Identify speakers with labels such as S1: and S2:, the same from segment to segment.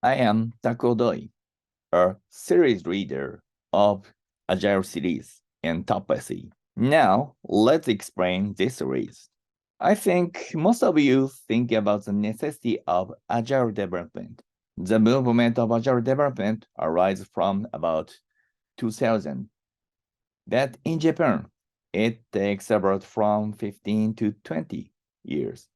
S1: I am Takodoi, a series reader of Agile series and Tapasy. Now, let's explain this series. I think most of you think about the necessity of Agile development. The movement of Agile development arises from about 2000. That in Japan, it takes about from 15 to 20 years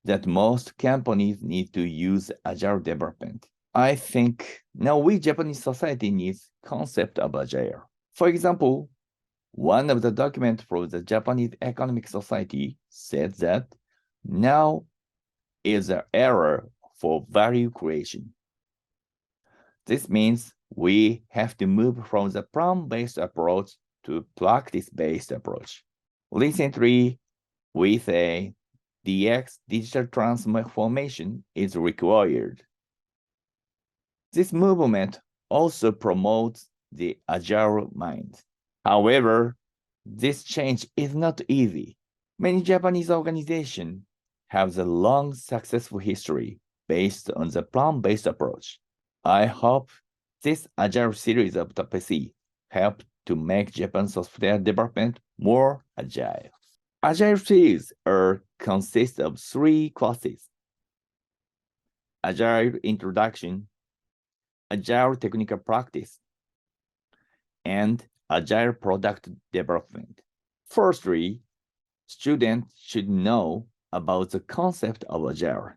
S1: that most companies need to use Agile development. I think now we Japanese society needs concept of Agile. For example, one of the documents from the Japanese Economic Society said that now is an era for value creation. This means we have to move from the problem-based approach to practice-based approach. Recently, we say DX digital transformation is required. This movement also promotes the agile mind. However, this change is not easy. Many Japanese organizations have a long successful history based on the plan-based approach. I hope this agile series of the PC help to make Japan's software development more agile. Agile series consist of 3 classes: Agile Introduction, Agile Technical Practice, and Agile Product Development. Firstly, students should know about the concept of Agile.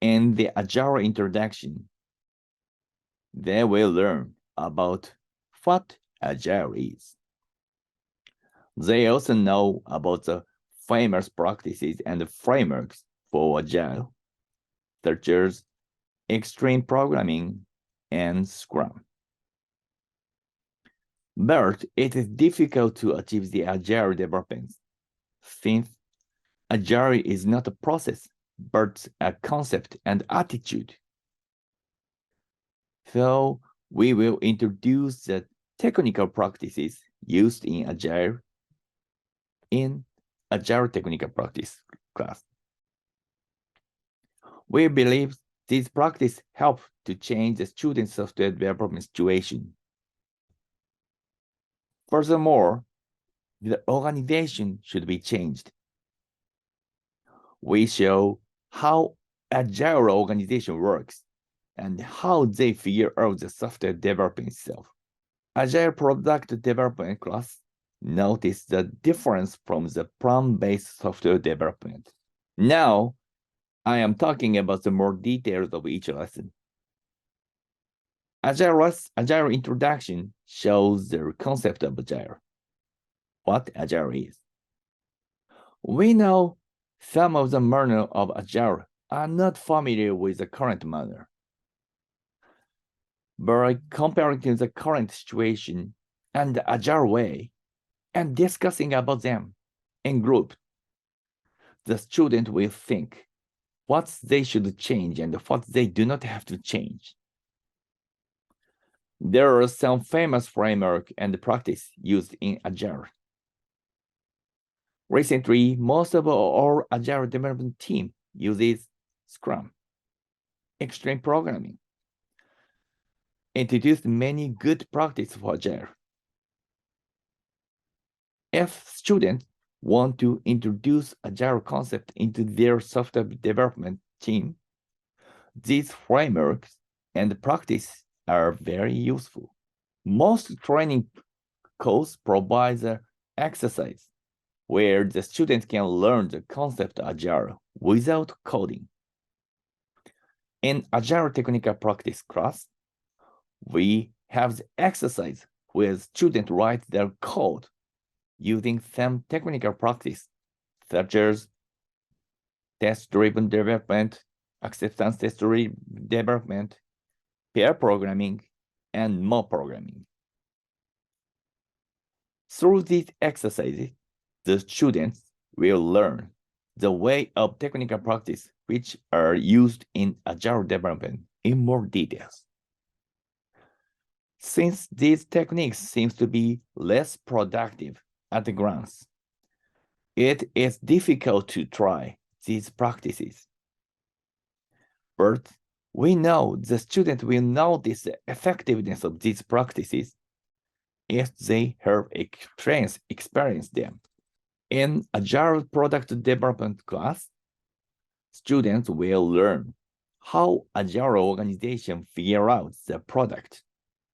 S1: In the Agile Introduction, they will learn about what Agile is. They also know about the famous practices and frameworks for Agile, such as extreme programming and Scrum. But it is difficult to achieve the Agile development, since Agile is not a process, but a concept and attitude. So we will introduce the technical practices used in Agile technical practice class. We believe these practices help to change the student software development situation. Furthermore, the organization should be changed. We show how Agile organization works and how they figure out the software development itself. Agile product development class notice the difference from the plan-based software development. Now, I am talking about the more details of each lesson. Agile Introduction shows the concept of Agile, what Agile is. We know some of the learners of Agile are not familiar with the current manner. By comparing to the current situation and the Agile way and discussing about them in group, the student will think what they should change and what they do not have to change. There are some famous framework and practice used in Agile. Recently, most of our Agile development team uses Scrum, extreme programming, introduced many good practices for Agile. If students want to introduce Agile concept into their software development team, these frameworks and practice are very useful. Most training courses provide an exercise where the students can learn the concept of Agile without coding. In Agile Technical Practice class, we have the exercise where students write their code using some technical practice, such as test-driven development, acceptance test-driven development, pair programming, and mob programming. Through these exercises, the students will learn the way of technical practice which are used in Agile development in more details. Since these techniques seem to be less productive at a glance, it is difficult to try these practices. But We know the student will notice the effectiveness of these practices if they have experienced them. In Agile product development class, students will learn how Agile organization figure out the product.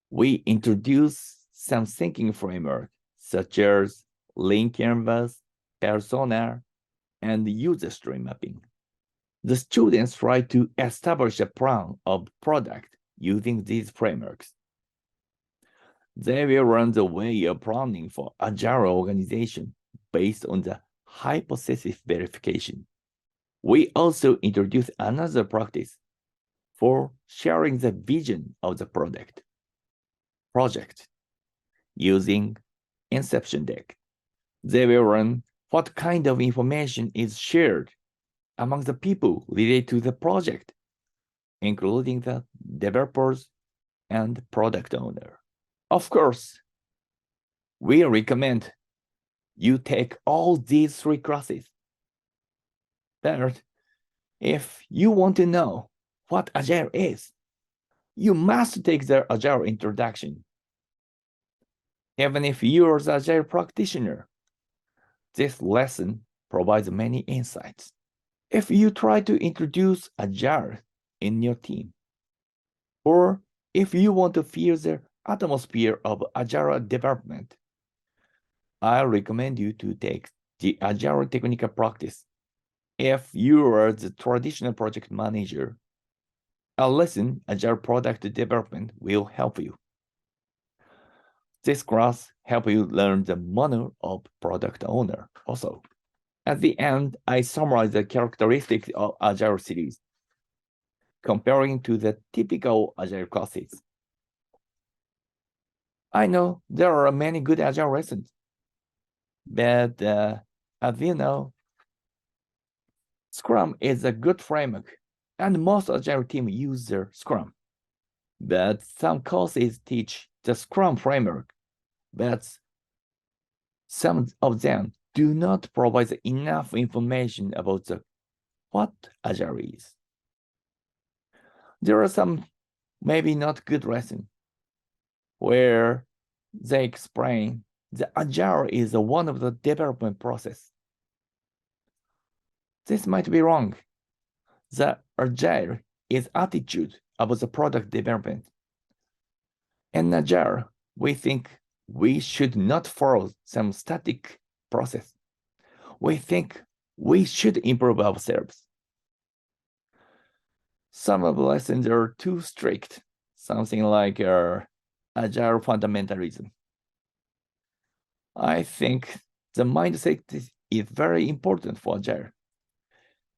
S1: We introduce some thinking framework such as link canvas, persona, and user stream mapping. The students try to establish a plan of product using these frameworks. They will learn the way of planning for Agile organization based on the hypothesis verification. We also introduce another practice for sharing the vision of the project using Inception deck. They will learn what kind of information is shared among the people related to the project, including the developers and product owner. Of course, we recommend you take all these 3 classes. But if you want to know what Agile is, you must take the Agile introduction. Even if you're the Agile practitioner, this lesson provides many insights. If you try to introduce Agile in your team, or if you want to feel the atmosphere of Agile development, I recommend you to take the Agile technical practice. If you are the traditional project manager, a lesson Agile product development will help you. This class helps you learn the manner of product owner also. At the end, I summarize the characteristics of Agile series, comparing to the typical Agile classes. I know there are many good Agile lessons, but as you know, Scrum is a good framework, and most Agile teams use their Scrum. But some courses teach the Scrum framework, but some of them do not provide enough information about what Agile is. There are some maybe not good lessons where they explain that Agile is one of the development process. This might be wrong. The Agile is attitude about the product development. In Agile, we think we should not follow some static process. We think we should improve ourselves. Some of the lessons are too strict, something like Agile fundamentalism. I think the mindset is very important for Agile,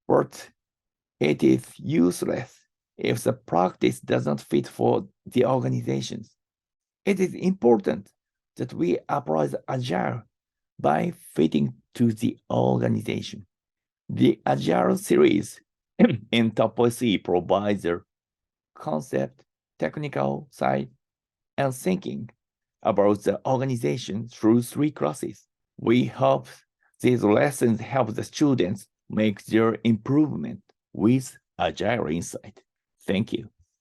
S1: but it is useless if the practice does not fit for the organizations. It is important that we apply the Agile by fitting to the organization. The Agile series in Top C provides the concept, technical side, and thinking about the organization through 3 classes. We hope these lessons help the students make their improvement with Agile insight. Thank you.